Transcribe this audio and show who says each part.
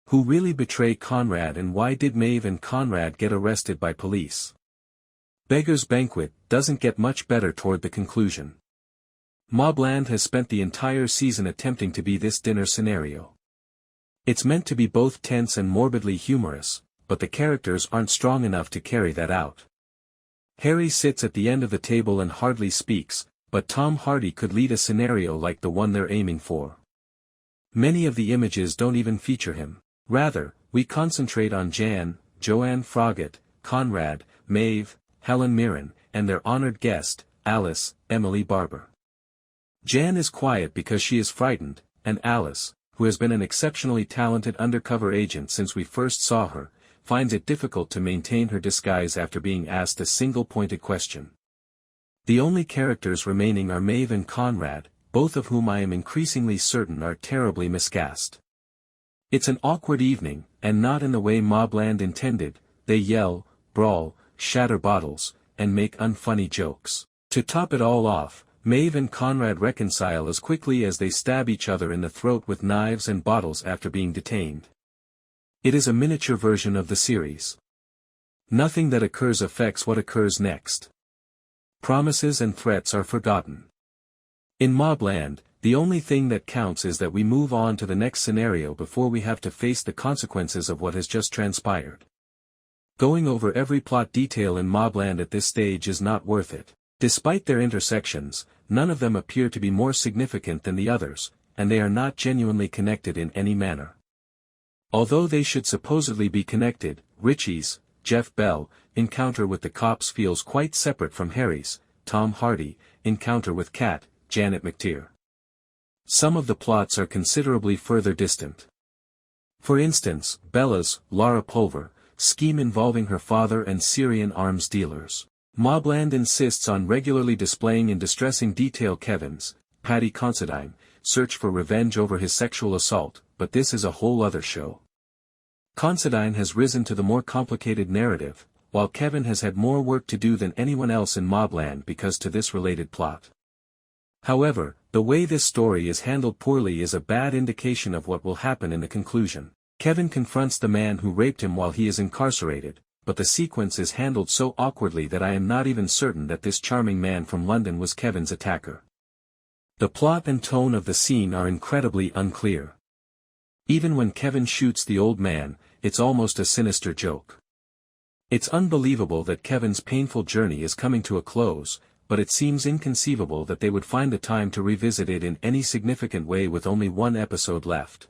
Speaker 1: Who really betrayed Conrad, and why did Maeve and Conrad get arrested by police? Beggars Banquet doesn't get much better toward the conclusion. Mobland has spent the entire season attempting to be this dinner scenario. It's meant to be both tense and morbidly humorous, but the characters aren't strong enough to carry that out. Harry sits at the end of the table and hardly speaks, but Tom Hardy could lead a scenario like the one they're aiming for. Many of the images don't even feature him. Rather, we concentrate on Joanne Froggatt, Conrad, Maeve, Helen Mirren, and their honored guest, Alice, Emily Barber. Jan is quiet because she is frightened, and Alice, who has been an exceptionally talented undercover agent since we first saw her, finds it difficult to maintain her disguise after being asked a single-pointed question. The only characters remaining are Maeve and Conrad, both of whom I am increasingly certain are terribly miscast. It's an awkward evening, and not in the way Mobland intended. They yell, brawl, shatter bottles, and make unfunny jokes. To top it all off, Maeve and Conrad reconcile as quickly as they stab each other in the throat with knives and bottles after being detained. It is a miniature version of the series. Nothing that occurs affects what occurs next. Promises and threats are forgotten. In Mobland, the only thing that counts is that we move on to the next scenario before we have to face the consequences of what has just transpired. Going over every plot detail in Mobland at this stage is not worth it. Despite their intersections, none of them appear to be more significant than the others, and they are not genuinely connected in any manner. Although they should supposedly be connected, Richie's, Jeff Bell, encounter with the cops feels quite separate from Harry's, Tom Hardy, encounter with Kat, Janet McTeer. Some of the plots are considerably further distant. For instance, Bella's, Laura Pulver, scheme involving her father and Syrian arms dealers. Mobland insists on regularly displaying in distressing detail Kevin's, Paddy Considine, search for revenge over his sexual assault, but this is a whole other show. Considine has risen to the more complicated narrative, while Kevin has had more work to do than anyone else in Mobland because to this related plot. However, the way this story is handled poorly is a bad indication of what will happen in the conclusion. Kevin confronts the man who raped him while he is incarcerated, but the sequence is handled so awkwardly that I am not even certain that this charming man from London was Kevin's attacker. The plot and tone of the scene are incredibly unclear. Even when Kevin shoots the old man, it's almost a sinister joke. It's unbelievable that Kevin's painful journey is coming to a close, but it seems inconceivable that they would find the time to revisit it in any significant way with only one episode left.